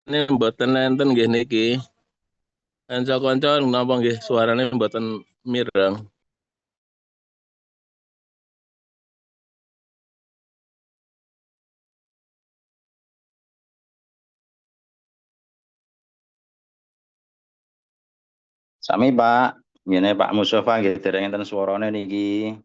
Ini mboten nenten nggih niki. Kanca-kanca napa nggih suarane mboten mireng. Sami Pak, ngene Pak Mustafa nggih dereng enten swarane niki.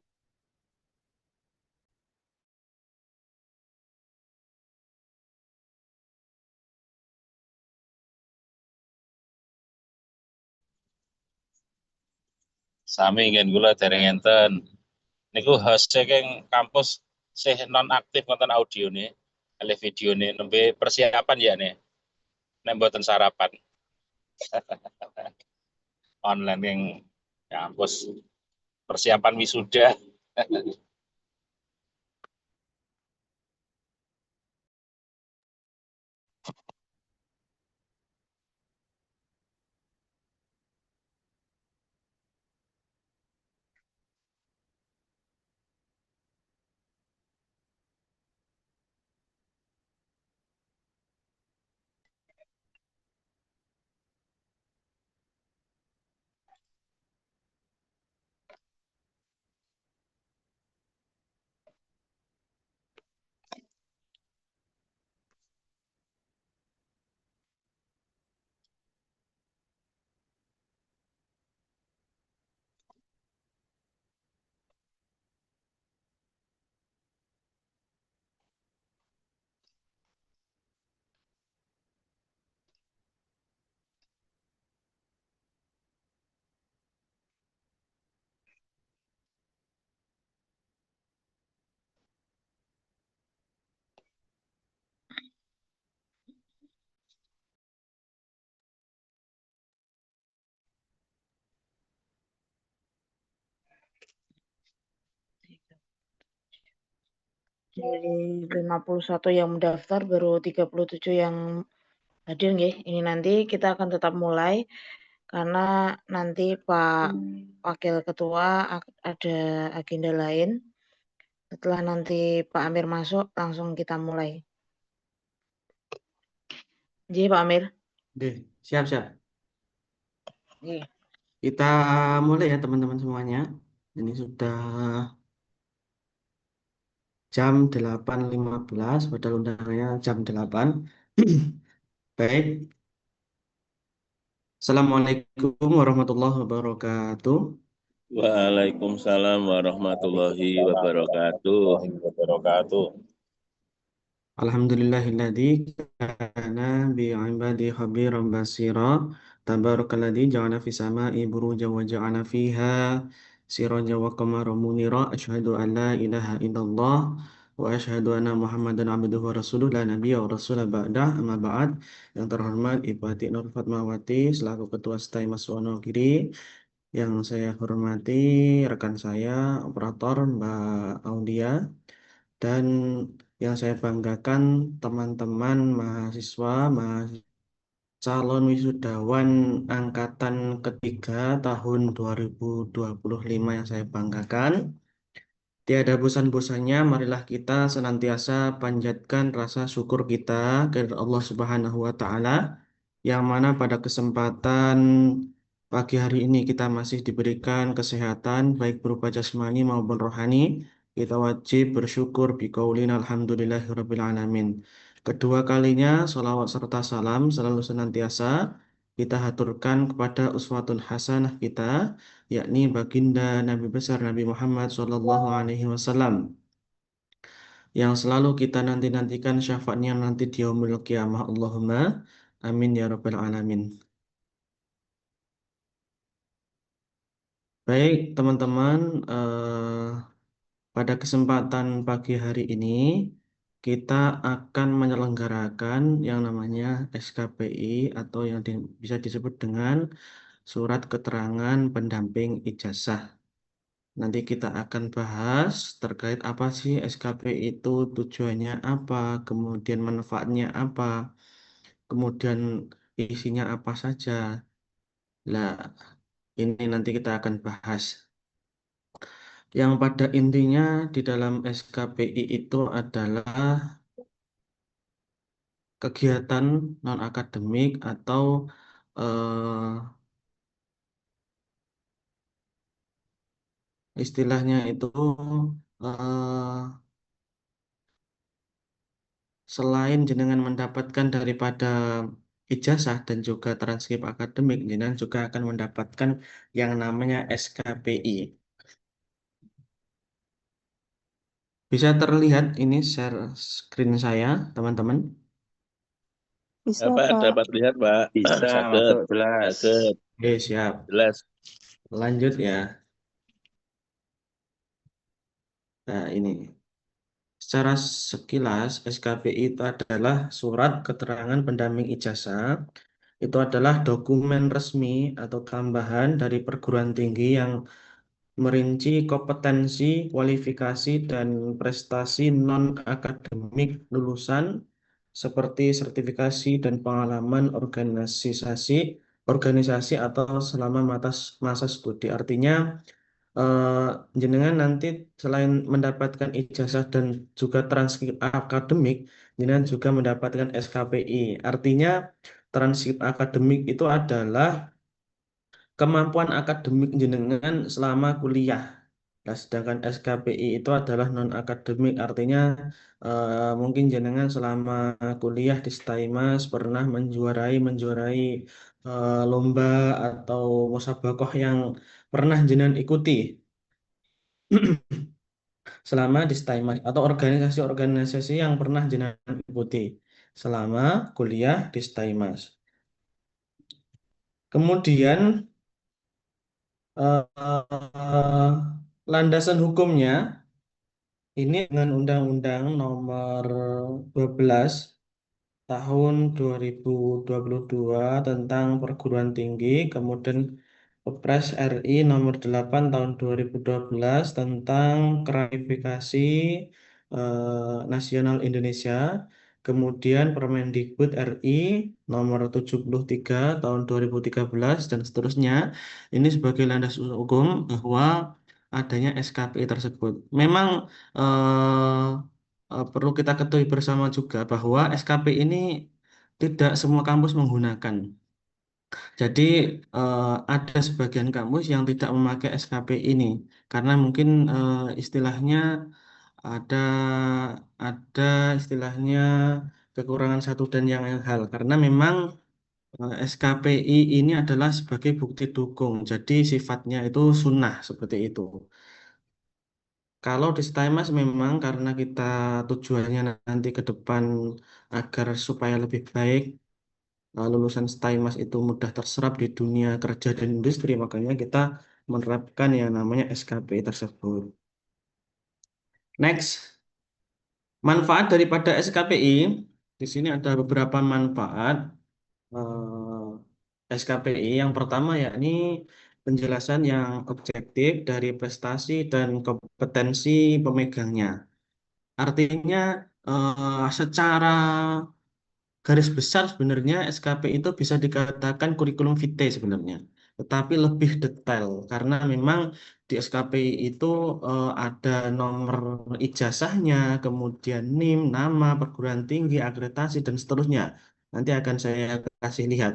Sami ingin gula dereng enten. Niku host saking kampus sih non aktif nonton audio nih, kali video nih, nembe persiapan ya nih, nek mboten sarapan online yang kampus persiapan wisuda. Dari 51 yang mendaftar baru 37 yang hadir nggih. Ini nanti kita akan tetap mulai karena nanti Pak Wakil Ketua ada agenda lain. Setelah nanti Pak Amir masuk langsung kita mulai. Jadi Pak Amir. Oke, siap-siap. Iya. Kita mulai ya teman-teman semuanya. Ini sudah jam 8.15, padahal undangannya jam 8. Baik. Assalamualaikum warahmatullahi wabarakatuh. Waalaikumsalam warahmatullahi wabarakatuh. Wabarakatuh. Alhamdulillahilladzi kana bi'ibadi khabiran basira. Tabarakalladzi ja'ala fis sama'i burujan wa ja'ala fiha sirajan wa qamaran munira. Asyhadu an la ilaha illallah wa asyhadu anna Muhammadan abduhu wa rasuluh la nabiyya wa rasula ba'dah. Amma ba'd. Yang terhormat Ibu Ati Nur Fatmawati selaku Ketua STAI Mas Wonogiri, yang saya hormati rekan saya operator Mbak Audia, dan yang saya banggakan teman-teman mahasiswa, calon wisudawan angkatan ketiga tahun 2025 yang saya banggakan. Tiada bosan-bosannya, marilah kita senantiasa panjatkan rasa syukur kita ke Allah Subhanahu wa Ta'ala, yang mana pada kesempatan pagi hari ini kita masih diberikan kesehatan, baik berupa jasmani maupun rohani. Kita wajib bersyukur biqaulin alhamdulillahirabbil alamin. Kedua kalinya, sholawat serta salam selalu senantiasa kita haturkan kepada uswatun hasanah kita, yakni baginda Nabi besar Nabi Muhammad SAW, yang selalu kita nanti-nantikan syafaatnya nanti di yaumul qiyamah. Allahumma amin ya rabbal alamin. Baik teman-teman, pada kesempatan pagi hari ini kita akan menyelenggarakan yang namanya SKPI, atau yang bisa disebut dengan surat keterangan pendamping ijazah. Nanti kita akan bahas terkait apa sih SKPI itu, tujuannya apa, kemudian manfaatnya apa, kemudian isinya apa saja. Lah, ini nanti kita akan bahas. Yang pada intinya di dalam SKPI itu adalah kegiatan non akademik atau eh, istilahnya itu eh, selain jenengan mendapatkan daripada ijazah dan juga transkrip akademik, jenengan juga akan mendapatkan yang namanya SKPI. Bisa terlihat ini share screen saya, teman-teman. Bisa, Pak, Pak. dapat lihat, Pak. Bisa Sakit, masuk jelas. sakit, Oke, siap. jelas. Lanjut ya. Nah, ini. Secara sekilas, SKPI itu adalah surat keterangan pendamping ijazah. Itu adalah dokumen resmi atau tambahan dari perguruan tinggi yang merinci kompetensi, kualifikasi, dan prestasi non-akademik lulusan seperti sertifikasi dan pengalaman organisasi atau selama masa studi. Artinya, eh, jenengan nanti selain mendapatkan ijazah dan juga transkrip akademik, jenengan juga mendapatkan SKPI. Artinya, transkrip akademik itu adalah kemampuan akademik jenengan selama kuliah. Nah, sedangkan SKPI itu adalah non akademik, artinya mungkin jenengan selama kuliah di STAIMAS pernah menjuarai lomba atau musabaqah yang pernah jenengan ikuti selama di STAIMAS atau organisasi-organisasi yang pernah jenengan ikuti selama kuliah di STAIMAS. Kemudian eh, landasan hukumnya ini dengan Undang-Undang Nomor 12 Tahun 2022 tentang perguruan tinggi, kemudian Kepres RI Nomor 8 Tahun 2012 tentang klarifikasi nasional Indonesia, kemudian Permendikbud RI Nomor 73 Tahun 2013 dan seterusnya. Ini sebagai landasan hukum bahwa adanya SKPI tersebut. Memang perlu kita ketahui bersama juga bahwa SKP ini tidak semua kampus menggunakan. Jadi ada sebagian kampus yang tidak memakai SKP ini karena mungkin istilahnya ada ada istilahnya kekurangan satu dan yang lain hal karena memang SKPI ini adalah sebagai bukti dukung. Jadi sifatnya itu sunnah seperti itu. Kalau di STIMAS memang karena kita tujuannya nanti ke depan agar supaya lebih baik lulusan STIMAS itu mudah terserap di dunia kerja dan industri, makanya kita menerapkan yang namanya SKPI tersebut. Next, manfaat daripada SKPI, di sini ada beberapa manfaat SKPI. Yang pertama yakni penjelasan yang objektif dari prestasi dan kompetensi pemegangnya. Artinya secara garis besar sebenarnya SKP itu bisa dikatakan kurikulum vitae sebenarnya. Tetapi lebih detail karena memang di SKP itu ada nomor ijazahnya, kemudian NIM, nama, perguruan tinggi, akreditasi, dan seterusnya. Nanti akan saya kasih lihat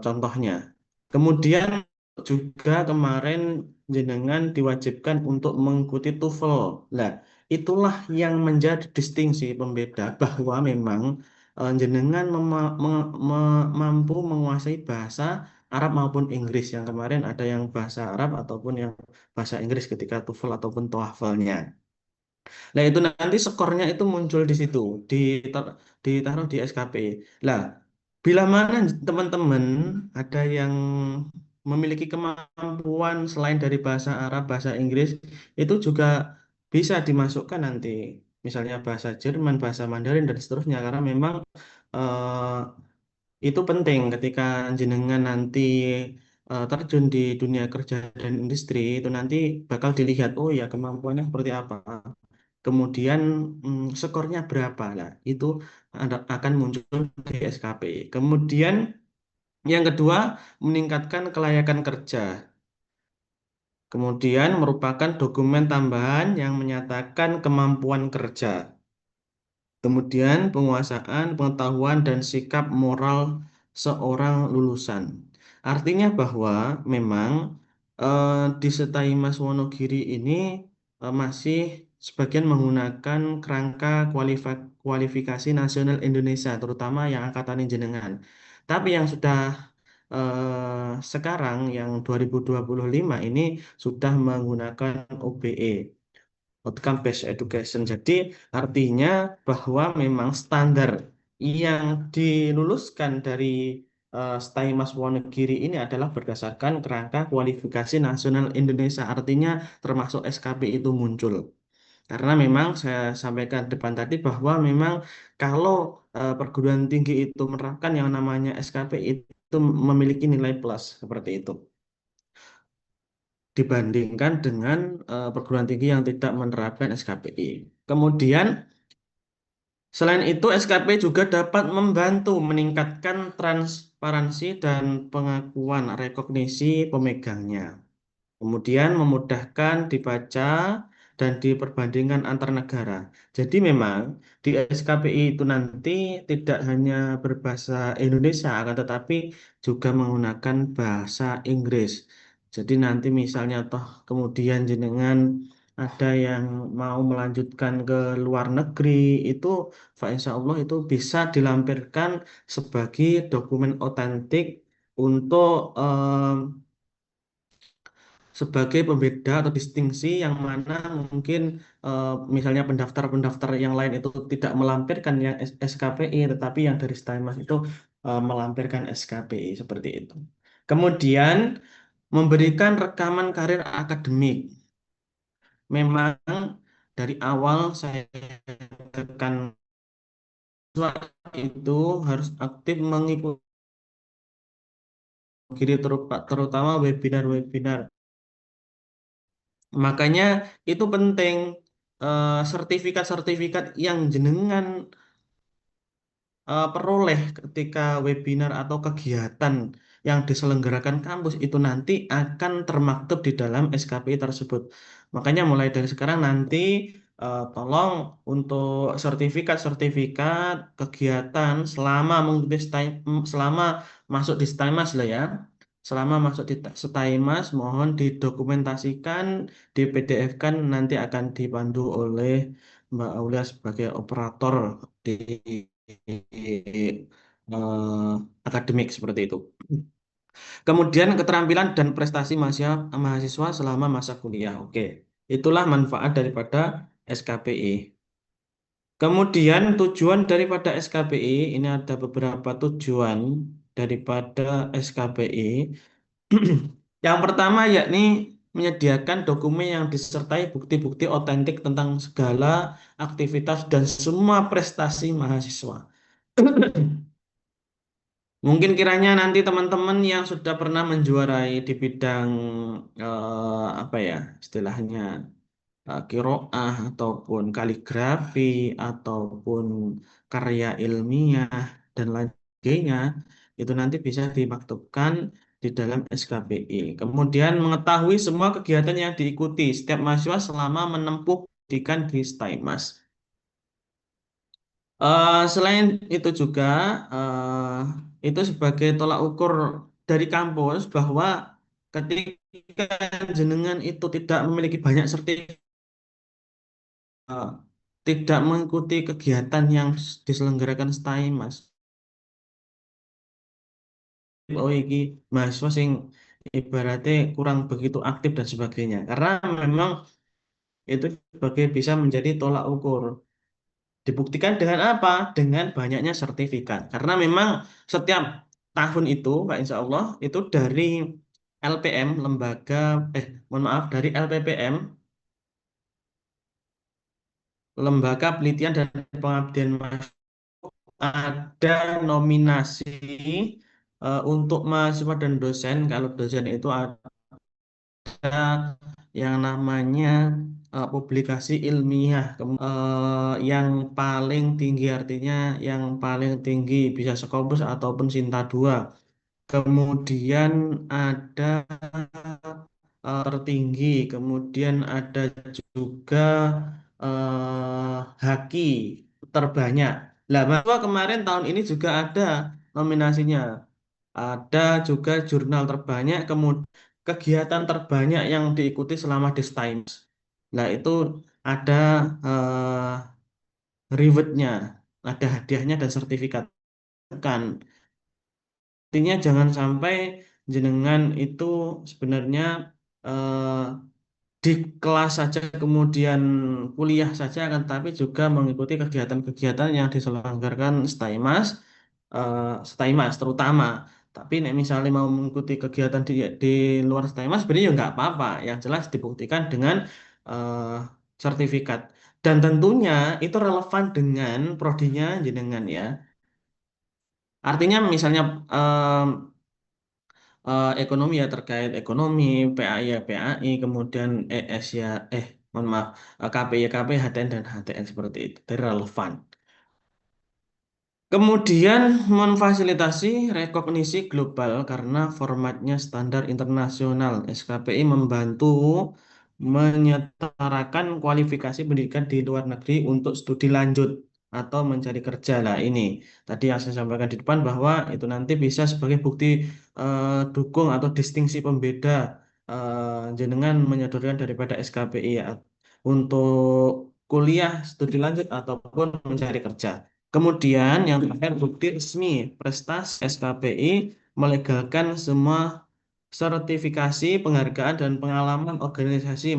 contohnya. Kemudian juga kemarin jenengan diwajibkan untuk mengikuti TOEFL. Nah, itulah yang menjadi distingsi pembeda bahwa memang jenengan mampu menguasai bahasa Arab maupun Inggris. Yang kemarin ada yang bahasa Arab ataupun yang bahasa Inggris ketika TOEFL ataupun TOEFL-nya. Nah, itu nanti skornya itu muncul di situ, ditaruh di SKP. Lah, bila mana teman-teman ada yang memiliki kemampuan selain dari bahasa Arab, bahasa Inggris, itu juga bisa dimasukkan nanti. Misalnya bahasa Jerman, bahasa Mandarin, dan seterusnya. Karena memang eh, itu penting ketika jenengan nanti terjun di dunia kerja dan industri, itu nanti bakal dilihat, oh ya kemampuannya seperti apa. Kemudian skornya berapa lah, itu akan muncul di SKP. Kemudian yang kedua, meningkatkan kelayakan kerja. Kemudian merupakan dokumen tambahan yang menyatakan kemampuan kerja. Kemudian penguasaan, pengetahuan, dan sikap moral seorang lulusan. Artinya bahwa memang di Setaimas Wonogiri ini masih sebagian menggunakan kerangka kualifikasi nasional Indonesia, terutama yang angkatan jenengan. Tapi yang sudah sekarang yang 2025 ini sudah menggunakan OBE, Outcome Based Education. Jadi artinya bahwa memang standar yang diluluskan dari Staimas Wonogiri ini adalah berdasarkan kerangka kualifikasi nasional Indonesia. Artinya termasuk SKP itu muncul. Karena memang saya sampaikan depan tadi bahwa memang kalau perguruan tinggi itu menerapkan yang namanya SKP itu memiliki nilai plus seperti itu dibandingkan dengan perguruan tinggi yang tidak menerapkan SKPI. Kemudian selain itu SKP juga dapat membantu meningkatkan transparansi dan pengakuan rekognisi pemegangnya. Kemudian memudahkan dibaca dan diperbandingkan antar negara. Jadi memang di SKPI itu nanti tidak hanya berbahasa Indonesia, akan tetapi juga menggunakan bahasa Inggris. Jadi nanti misalnya toh kemudian jenengan ada yang mau melanjutkan ke luar negeri, itu insya Allah itu bisa dilampirkan sebagai dokumen otentik untuk sebagai pembeda atau distingsi yang mana mungkin misalnya pendaftar-pendaftar yang lain itu tidak melampirkan yang SKPI, tetapi yang dari Staimas itu melampirkan SKPI seperti itu. Kemudian memberikan rekaman karir akademik. Memang dari awal saya tekan itu harus aktif mengikuti terutama webinar-webinar. Makanya itu penting sertifikat-sertifikat yang jenengan peroleh ketika webinar atau kegiatan yang diselenggarakan kampus itu nanti akan termaktub di dalam SKPI tersebut. Makanya mulai dari sekarang nanti tolong untuk sertifikat-sertifikat kegiatan selama mengikuti selama masuk di STIMAS lah ya. Selama masuk di STIMAS mohon didokumentasikan, di PDF-kan nanti akan dipandu oleh Mbak Aulia sebagai operator di akademik seperti itu. Kemudian keterampilan dan prestasi mahasiswa selama masa kuliah. Oke, itulah manfaat daripada SKPI. Kemudian tujuan daripada SKPI, ini ada beberapa tujuan daripada SKPI. Yang pertama yakni menyediakan dokumen yang disertai bukti-bukti otentik tentang segala aktivitas dan semua prestasi mahasiswa. Mungkin kiranya nanti teman-teman yang sudah pernah menjuarai di bidang apa ya istilahnya qiraah ataupun kaligrafi ataupun karya ilmiah dan lain sebagainya itu nanti bisa dimaktubkan di dalam SKPI. Kemudian mengetahui semua kegiatan yang diikuti setiap mahasiswa selama menempuh pendidikan di STIMAS. Selain itu juga itu sebagai tolak ukur dari kampus bahwa ketika jenengan itu tidak memiliki banyak sertifikat, tidak mengikuti kegiatan yang diselenggarakan STIMAS, oh iki mahasiswa sing ibaratnya kurang begitu aktif dan sebagainya. Karena memang itu sebagai bisa menjadi tolak ukur. Dibuktikan dengan apa? Dengan banyaknya sertifikat. Karena memang setiap tahun itu, Pak Insya Allah, itu dari LPM, mohon maaf, dari LPPM, Lembaga Penelitian dan Pengabdian Mahasiswa, ada nominasi untuk mahasiswa dan dosen. Kalau dosen itu ada yang namanya publikasi ilmiah yang paling tinggi, artinya yang paling tinggi bisa Scopus ataupun Sinta 2. Kemudian ada tertinggi, kemudian ada juga Haki terbanyak. Lah, mahasiswa kemarin tahun ini juga ada nominasinya. Ada juga jurnal terbanyak, kemudian kegiatan terbanyak yang diikuti selama This Times. Nah, itu ada rewardnya, ada hadiahnya dan sertifikat. Kan, artinya jangan sampai jenengan itu sebenarnya eh, di kelas saja kemudian kuliah saja akan tapi juga mengikuti kegiatan-kegiatan yang diselenggarakan Staimas terutama. Tapi nek misalnya mau mengikuti kegiatan di luar Staimas sebenarnya ya nggak apa-apa. Yang jelas dibuktikan dengan eh, sertifikat. Dan tentunya itu relevan dengan prodinya jenengan ya. Artinya misalnya ekonomi ya terkait ekonomi, PAI ya PAI, kemudian ES ya, mohon maaf, KPI ya KPI, HTN dan HTN seperti itu, dari relevan. Kemudian memfasilitasi rekognisi global karena formatnya standar internasional. SKPI membantu menyetarakan kualifikasi pendidikan di luar negeri untuk studi lanjut atau mencari kerja. Lah ini tadi yang saya sampaikan di depan bahwa itu nanti bisa sebagai bukti dukung atau distingsi pembeda jenengan menyodorkan daripada SKPI ya, untuk kuliah, studi lanjut ataupun mencari kerja. Kemudian yang terakhir bukti resmi prestasi SKPI melegalkan semua sertifikasi, penghargaan dan pengalaman organisasi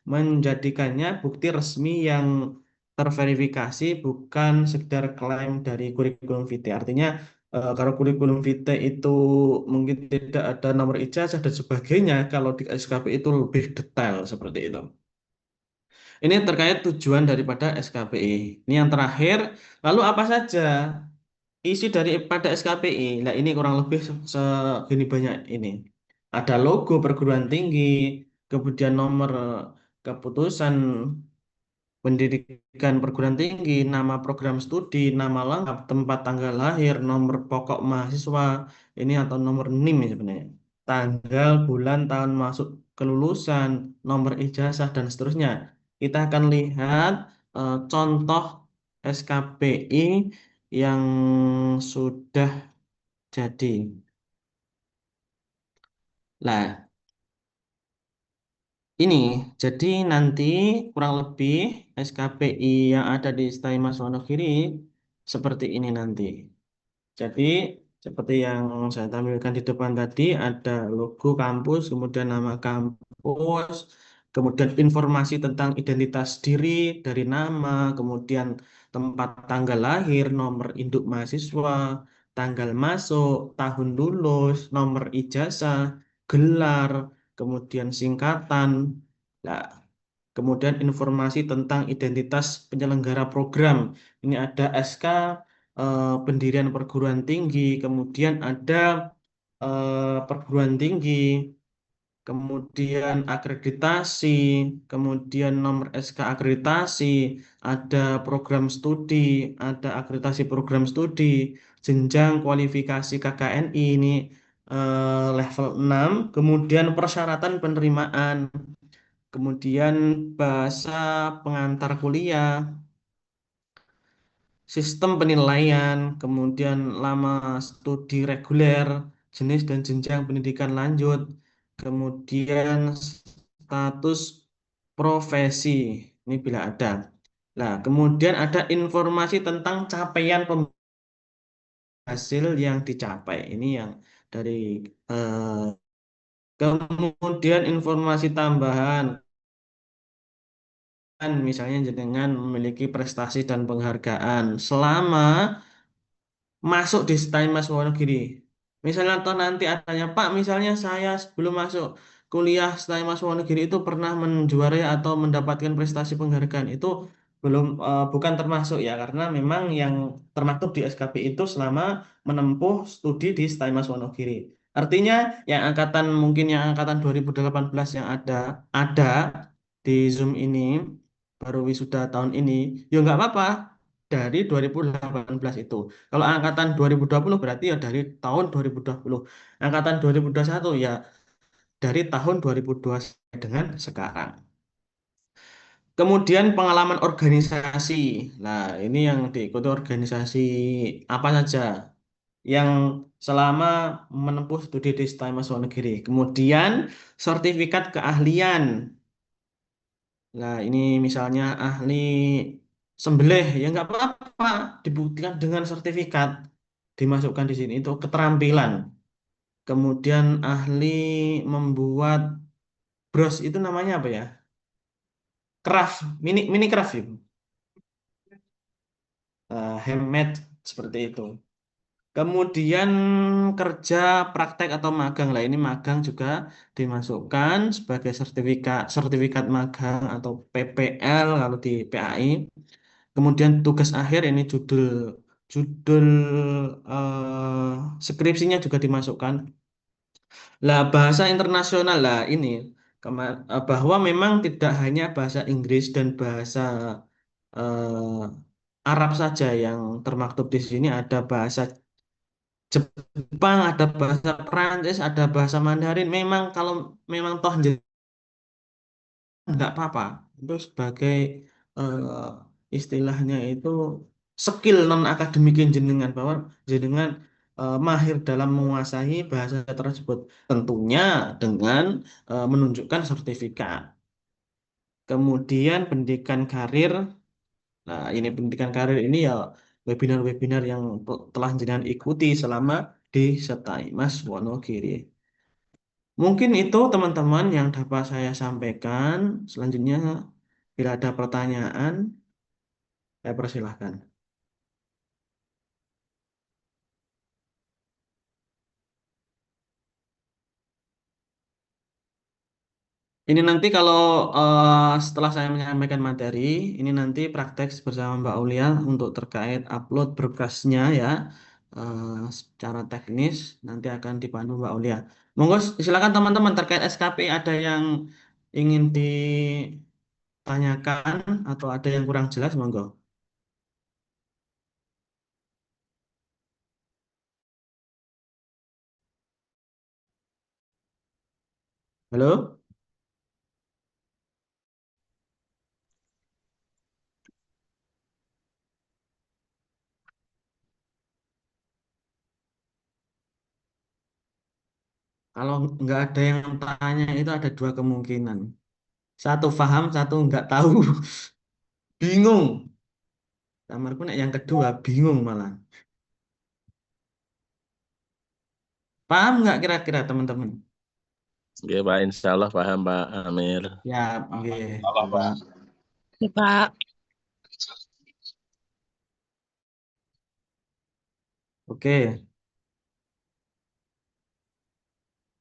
menjadikannya bukti resmi yang terverifikasi bukan sekedar klaim dari kurikulum vitae. Artinya kalau kurikulum vitae itu mungkin tidak ada nomor ijazah dan sebagainya, kalau di SKPI itu lebih detail seperti itu. Ini terkait tujuan daripada SKPI. Ini yang terakhir. Lalu apa saja isi daripada SKPI? Nah, ini kurang lebih segini banyak ini. Ada logo perguruan tinggi, kemudian nomor keputusan pendidikan perguruan tinggi, nama program studi, nama lengkap, tempat tanggal lahir, nomor pokok mahasiswa, ini atau nomor NIM ya sebenarnya. Tanggal, bulan, tahun masuk kelulusan, nomor ijazah, dan seterusnya. Kita akan lihat contoh SKPI yang sudah jadi. Nah, ini jadi nanti kurang lebih SKPI yang ada di Staimas Wonogiri seperti ini nanti. Jadi seperti yang saya tampilkan di depan tadi ada logo kampus, kemudian nama kampus, kemudian informasi tentang identitas diri dari nama, kemudian tempat tanggal lahir, nomor induk mahasiswa, tanggal masuk, tahun lulus, nomor ijazah, gelar, kemudian singkatan. Nah, kemudian informasi tentang identitas penyelenggara program. Ini ada SK pendirian perguruan tinggi, kemudian ada perguruan tinggi, kemudian akreditasi, kemudian nomor SK akreditasi, ada program studi, ada akreditasi program studi, jenjang kualifikasi KKNI ini level 6, kemudian persyaratan penerimaan, kemudian bahasa pengantar kuliah, sistem penilaian, kemudian lama studi reguler, jenis dan jenjang pendidikan lanjut, kemudian status profesi, ini bila ada. Nah, kemudian ada informasi tentang capaian hasil yang dicapai. Ini yang dari kemudian informasi tambahan, misalnya jenengan memiliki prestasi dan penghargaan selama masuk di Staimas Wonogiri. Misalnya atau nanti adanya Pak, misalnya saya sebelum masuk kuliah Staimas Wonogiri itu pernah menjuarai atau mendapatkan prestasi penghargaan, itu belum bukan termasuk ya, karena memang yang termaktub di SKP itu selama menempuh studi di Staimas Wonogiri. Artinya yang angkatan mungkin yang angkatan 2018 yang ada di Zoom ini baru wisuda tahun ini, ya nggak apa-apa dari 2018 itu. Kalau angkatan 2020 berarti ya dari tahun 2020. Angkatan 2021 ya dari tahun 2020 dengan sekarang. Kemudian pengalaman organisasi. Nah, ini yang diikuti organisasi apa saja yang selama menempuh studi di STAI Mahasiswa Negeri. Kemudian sertifikat keahlian. Nah, ini misalnya ahli sembelih, ya nggak apa-apa, dibuktikan dengan sertifikat, dimasukkan di sini itu keterampilan. Kemudian ahli membuat bros itu namanya apa ya? Craft, mini craft ya. Handmade seperti itu. Kemudian kerja praktek atau magang lah, ini magang juga dimasukkan sebagai sertifikat magang atau PPL kalau di PAI. Kemudian tugas akhir ini judul judul skripsinya juga dimasukkan. Lah bahasa internasional lah ini bahwa memang tidak hanya bahasa Inggris dan bahasa eh, Arab saja yang termaktub di sini, ada bahasa Jepang, ada bahasa Prancis, ada bahasa Mandarin. Memang kalau memang toh nggak apa-apa. Itu sebagai eh, istilahnya itu skill non akademik jenengan, bahwa jenengan mahir dalam menguasai bahasa tersebut. Tentunya dengan menunjukkan sertifikat. Kemudian pendidikan karir. Nah, ini pendidikan karir ini ya webinar-webinar yang telah jenengan ikuti selama di STAI Mas Wonogiri. Mungkin itu teman-teman yang dapat saya sampaikan. Selanjutnya, bila ada pertanyaan, saya persilahkan. Ini nanti kalau setelah saya menyampaikan materi, ini nanti praktek bersama Mbak Aulia untuk terkait upload berkasnya ya. Secara teknis nanti akan dipandu Mbak Aulia. Monggo silakan teman-teman terkait SKP ada yang ingin ditanyakan atau ada yang kurang jelas, monggo. Halo? Kalau nggak ada yang tanya itu ada dua kemungkinan. Satu paham, satu nggak tahu. Bingung. Kamarku nek yang kedua bingung malah. Paham nggak kira-kira teman-teman? Oke, Pak. Insya Allah paham, Pak Amir. Ya, oke. Allah, Pak. Ya, Pak. Oke.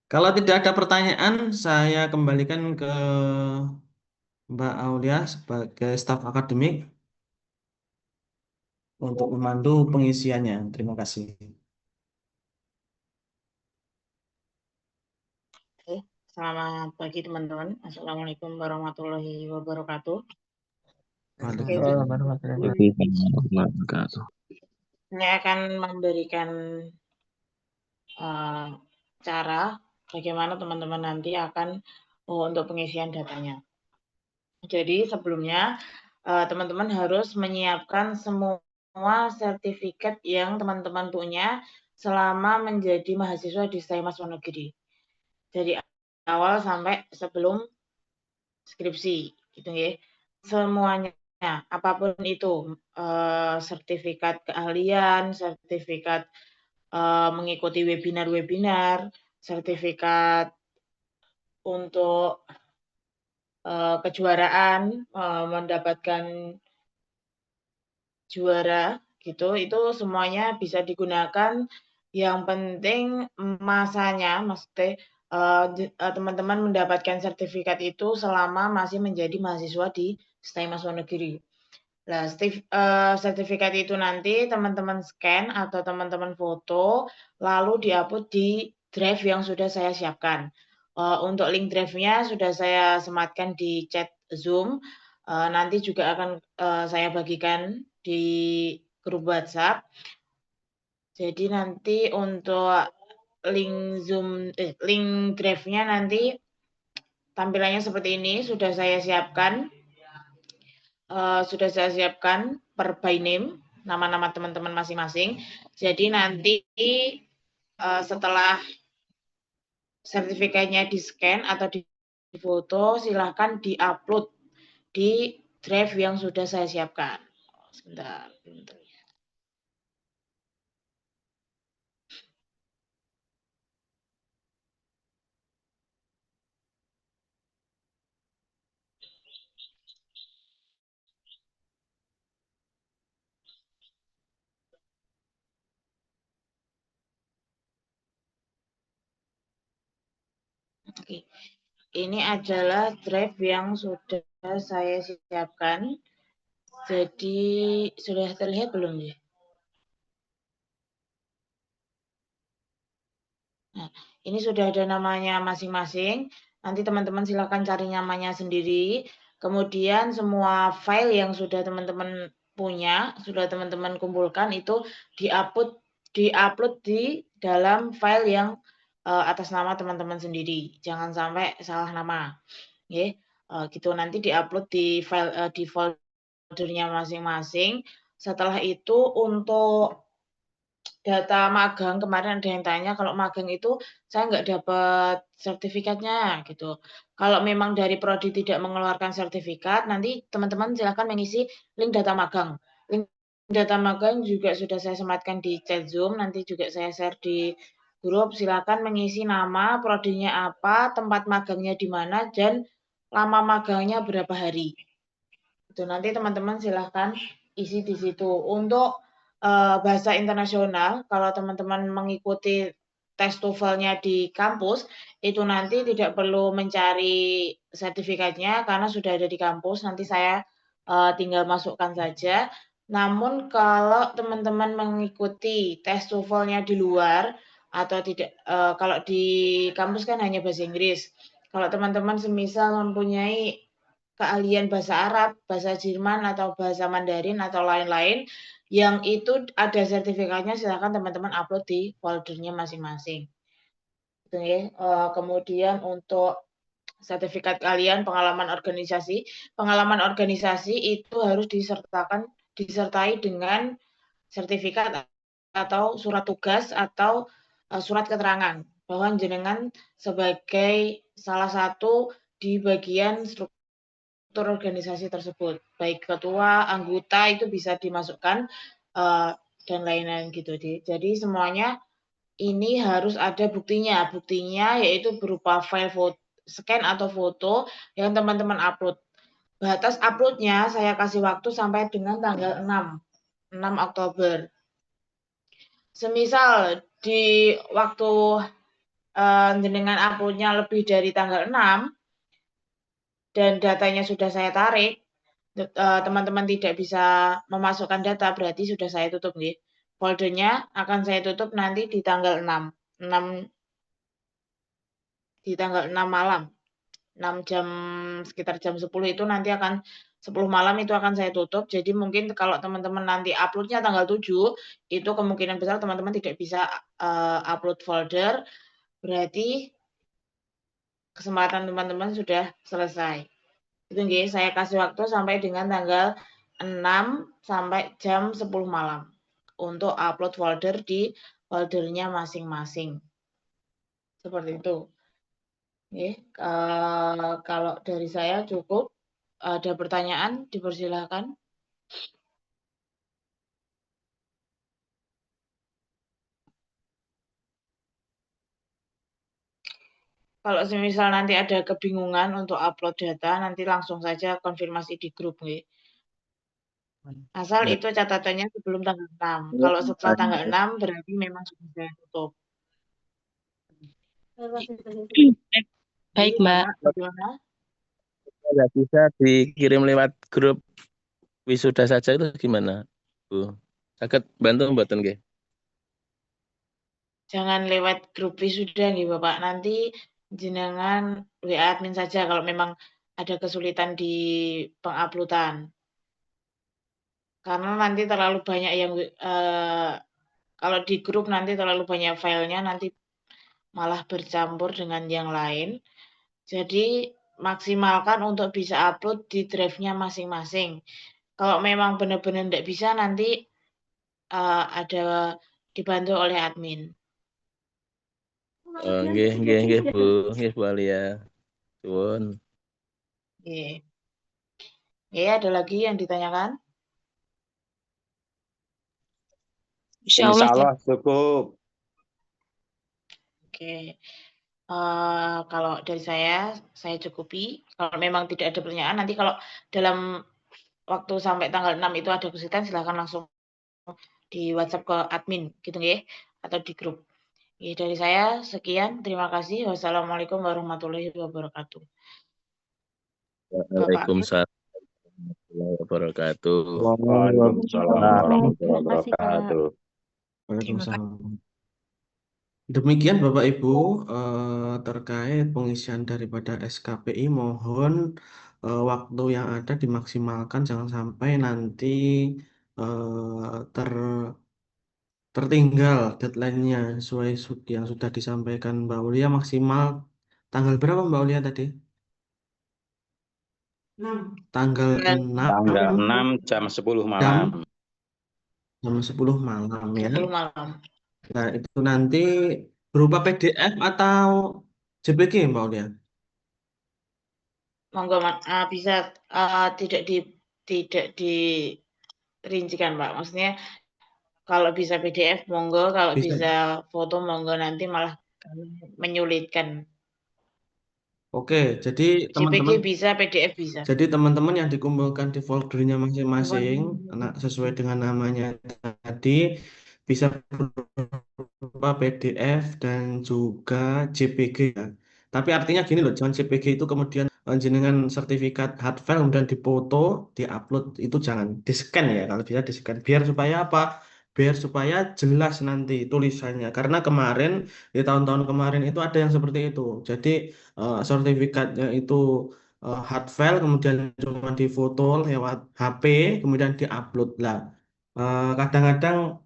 Kalau tidak ada pertanyaan, saya kembalikan ke Mbak Aulia sebagai staf akademik untuk memandu pengisiannya. Terima kasih. Oke, selamat pagi teman-teman. Assalamualaikum warahmatullahi wabarakatuh. Oke, ini akan memberikan cara bagaimana teman-teman nanti akan untuk pengisian datanya. Jadi sebelumnya teman-teman harus menyiapkan semua sertifikat yang teman-teman punya selama menjadi mahasiswa di STAI Mahasiswa Negeri. Dari awal sampai sebelum skripsi, gitu ya. Semuanya, apapun itu, sertifikat keahlian, sertifikat mengikuti webinar-webinar, sertifikat untuk kejuaraan, mendapatkan juara gitu, itu semuanya bisa digunakan. Yang penting masanya, maksudnya teman-teman mendapatkan sertifikat itu selama masih menjadi mahasiswa di STAI Mahasiswa Negeri. Nah, sertifikat itu nanti teman-teman scan atau teman-teman foto, lalu diupload di drive yang sudah saya siapkan. Untuk link drive-nya sudah saya sematkan di chat Zoom. Nanti juga akan saya bagikan di grup WhatsApp. Jadi nanti untuk link drive-nya nanti tampilannya seperti ini, sudah saya siapkan. sudah saya siapkan per by name, nama-nama teman-teman masing-masing. Jadi nanti setelah sertifikatnya di-scan atau di-foto, silahkan di-upload di drive yang sudah saya siapkan. Sebentar. Oke. Ini adalah drive yang sudah saya siapkan. Jadi sudah terlihat belum ya? Nah, ini sudah ada namanya masing-masing. Nanti teman-teman silakan cari namanya sendiri. Kemudian semua file yang sudah teman-teman punya, sudah teman-teman kumpulkan itu di-upload di dalam file yang atas nama teman-teman sendiri. Jangan sampai salah nama. Oke, gitu nanti di-upload di file di foldernya masing-masing. Setelah itu untuk data magang, kemarin ada yang tanya kalau magang itu saya nggak dapat sertifikatnya gitu. Kalau memang dari prodi tidak mengeluarkan sertifikat, nanti teman-teman silakan mengisi link data magang. Link data magang juga sudah saya sematkan di chat Zoom, nanti juga saya share di grup. Silakan mengisi nama, prodinya apa, tempat magangnya di mana, dan lama magangnya berapa hari. Itu nanti teman-teman silahkan isi di situ. Untuk bahasa internasional, kalau teman-teman mengikuti tes TOEFL-nya di kampus, itu nanti tidak perlu mencari sertifikatnya karena sudah ada di kampus. Nanti saya tinggal masukkan saja. Namun kalau teman-teman mengikuti tes TOEFL-nya di luar atau tidak, kalau di kampus kan hanya bahasa Inggris. Kalau teman-teman semisal mempunyai keahlian bahasa Arab, bahasa Jerman, atau bahasa Mandarin, atau lain-lain, yang itu ada sertifikatnya, silakan teman-teman upload di foldernya masing-masing. Gitu ya. Kemudian untuk sertifikat kalian, pengalaman organisasi itu harus disertai dengan sertifikat atau surat tugas atau surat keterangan bahwa jenengan sebagai salah satu di bagian struktur organisasi tersebut, baik ketua, anggota itu bisa dimasukkan dan lain-lain gitu. Jadi semuanya ini harus ada buktinya. Buktinya yaitu berupa file foto, scan atau foto yang teman-teman upload. Batas uploadnya saya kasih waktu sampai dengan tanggal 6 Oktober. Semisal di waktu jenengan uploadnya lebih dari tanggal 6 dan datanya sudah saya tarik, teman-teman tidak bisa memasukkan data, berarti sudah saya tutup nih. Foldernya akan saya tutup nanti di tanggal 6 malam. 6 jam, sekitar jam 10 itu nanti akan 10 malam itu akan saya tutup. Jadi mungkin kalau teman-teman nanti uploadnya tanggal 7, itu kemungkinan besar teman-teman tidak bisa upload folder. Berarti kesempatan teman-teman sudah selesai. Itu nggih, saya kasih waktu sampai dengan tanggal 6 sampai jam 10 malam untuk upload folder di foldernya masing-masing. Seperti itu. Oke, kalau dari saya cukup. Ada pertanyaan, dipersilahkan. Kalau semisal nanti ada kebingungan untuk upload data, nanti langsung saja konfirmasi di grup. Nggih. Asal itu catatannya sebelum tanggal 6. Kalau setelah tanggal 6 berarti memang sudah saya tutup. Baik, Mbak. Bagaimana? Nggak bisa dikirim lewat grup wisuda saja itu gimana, Bu? Sakit bantu mboten nggih? Jangan lewat grup wisuda nggih, Bapak. Nanti jenengan WA admin saja kalau memang ada kesulitan di penguploadan. Karena nanti terlalu banyak yang kalau di grup nanti terlalu banyak filenya, nanti malah bercampur dengan yang lain. Jadi maksimalkan untuk bisa upload di drive-nya masing-masing. Kalau memang benar-benar tidak bisa, nanti ada dibantu oleh admin. Nggih, Bu. Nggih, Bu Alia. Suwun. Oke. Ya, ada lagi yang ditanyakan? Insya Insya Allah, Allah cukup. Oke. Kalau dari saya cukupi. Kalau memang tidak ada pertanyaan, nanti kalau dalam waktu sampai tanggal 6 itu ada kesulitan, silakan langsung di WhatsApp ke admin, gitu ya, atau di grup. Ya, dari saya sekian. Terima kasih. Wassalamualaikum warahmatullahi wabarakatuh. Bapak. Waalaikumsalam warahmatullahi wabarakatuh. Waalaikumsalam warahmatullahi Terima kasih, Kak. wabarakatuh. Waalaikumsalam. Demikian Bapak Ibu terkait pengisian daripada SKPI, mohon waktu yang ada dimaksimalkan, jangan sampai nanti tertinggal deadline-nya sesuai yang sudah disampaikan Mbak Ulia. Maksimal tanggal berapa Mbak Ulia tadi? Tanggal 6 Tanggal 6 jam 10 malam. jam 10 malam ya. 10 malam. Nah, itu nanti berupa PDF atau JPG Mbak Ulia? Monggo bisa tidak dirincikan, Pak. Maksudnya kalau bisa PDF monggo, kalau bisa foto monggo, nanti malah menyulitkan. Oke, jadi JPG teman-teman bisa, PDF bisa. Jadi teman-teman yang dikumpulkan di foldernya masing-masing, sesuai dengan namanya tadi, bisa berupa PDF dan juga JPG ya. Tapi artinya gini loh, jangan JPG itu kemudian jenengan sertifikat hard file kemudian dipoto, diupload, itu jangan di-scan ya, kalau bisa di-scan. Biar supaya apa? Biar supaya jelas nanti tulisannya. Karena kemarin di tahun-tahun kemarin itu ada yang seperti itu. Jadi sertifikatnya itu hard file kemudian cuma difoto lewat HP kemudian diupload lah. Kadang-kadang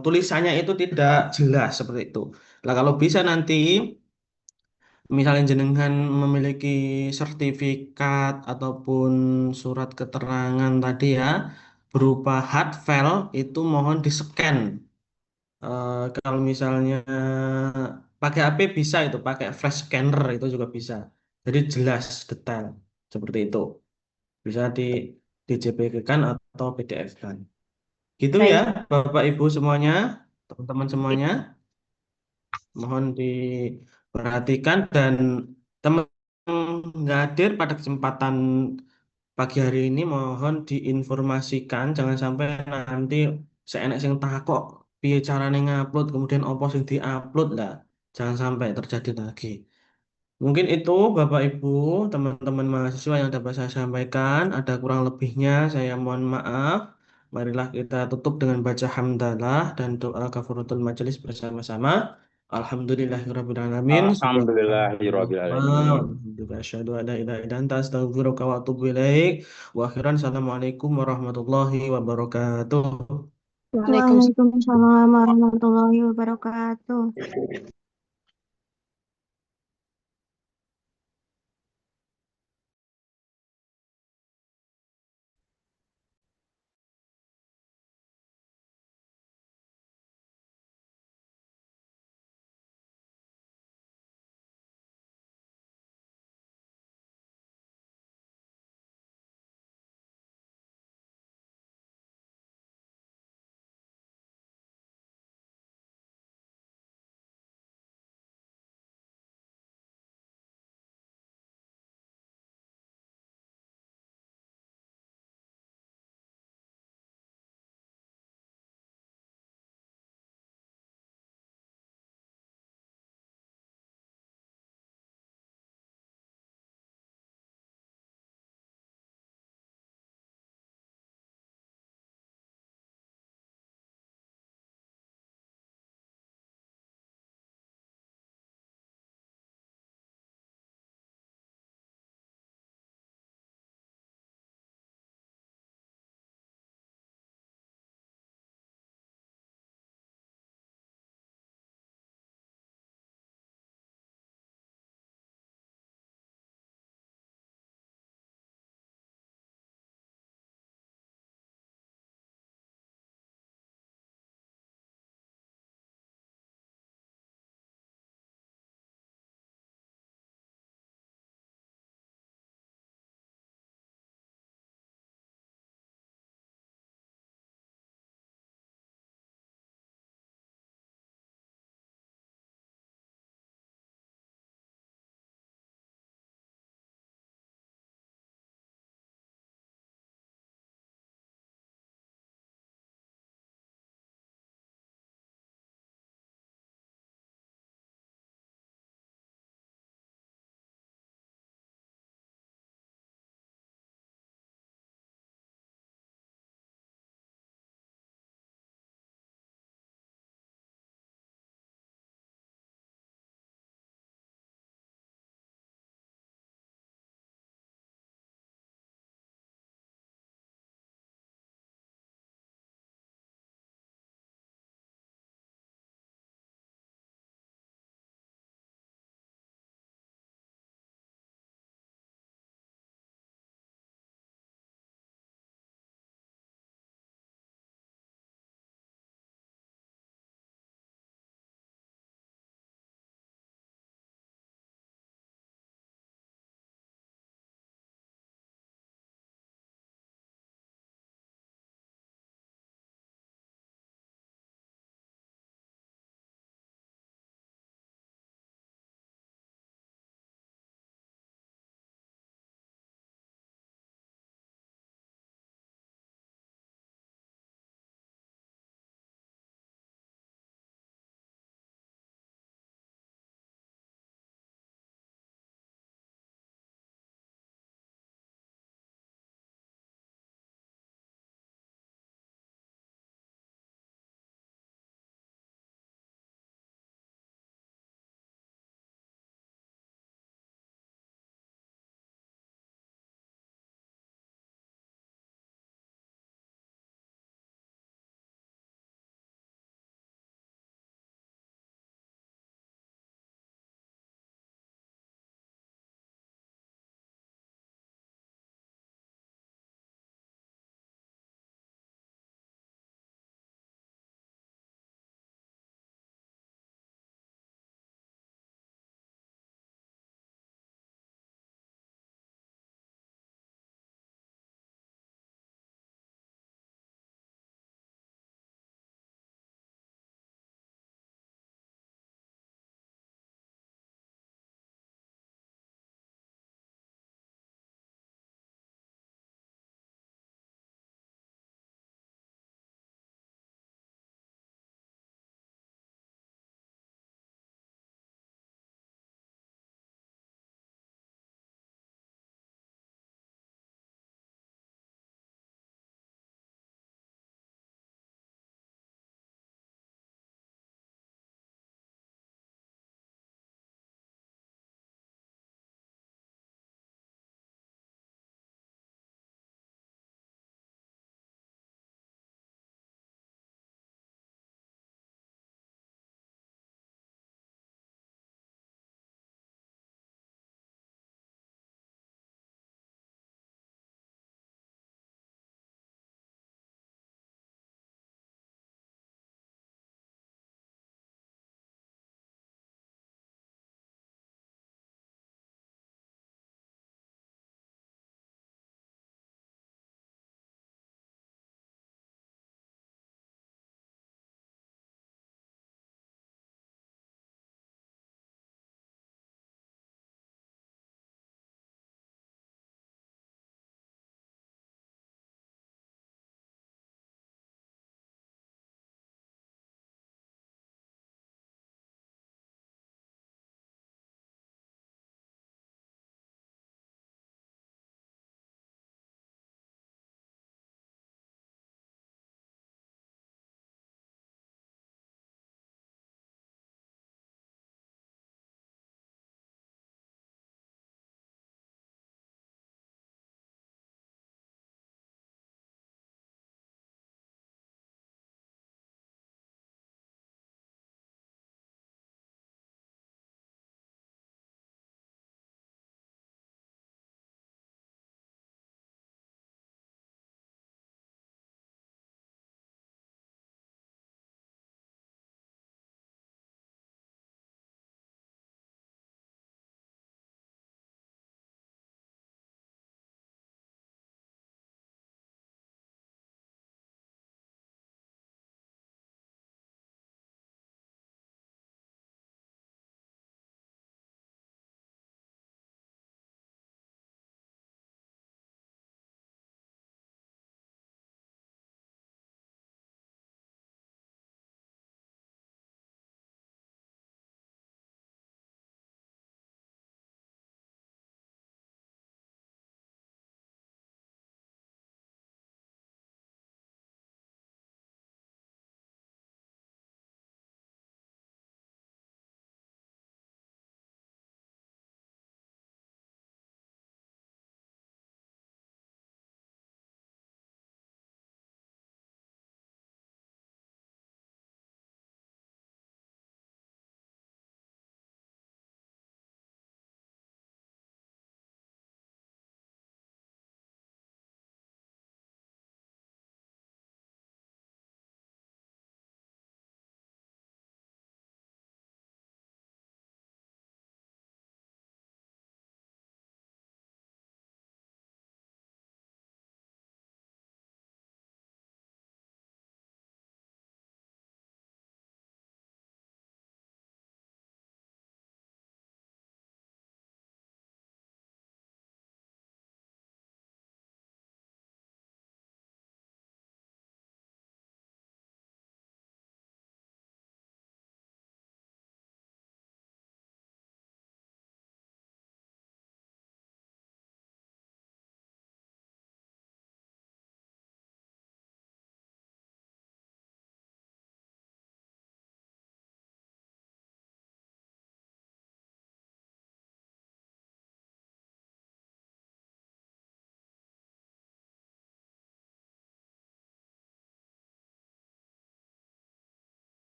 tulisannya itu tidak jelas seperti itu. Lah kalau bisa nanti misalnya jenengan memiliki sertifikat ataupun surat keterangan tadi ya berupa hard file, itu mohon di-scan. Kalau misalnya pakai HP bisa, itu pakai flash scanner itu juga bisa. Jadi jelas detail seperti itu. Bisa di JPG kan atau PDF kan. Gitu ya Bapak Ibu semuanya, teman-teman semuanya. Mohon diperhatikan dan teman nggak hadir pada kesempatan pagi hari ini mohon diinformasikan, jangan sampai nanti seenak sing takok piye carane ngupload kemudian opo sing diupload lah. Jangan sampai terjadi lagi. Mungkin itu Bapak Ibu, teman-teman mahasiswa yang dapat saya sampaikan. Ada kurang lebihnya saya mohon maaf. Marilah kita tutup dengan baca hamdalah dan doa kafaratul majelis bersama-sama. Alhamdulillahirabbil alamin. Alhamdulillahirabbil alamin. Alhamdulillah asyhadu an la ilaha illa anta astaghfiruka wa atubu ilaik. Wa akhiran assalamualaikum warahmatullahi wabarakatuh. Waalaikumsalam warahmatullahi wabarakatuh.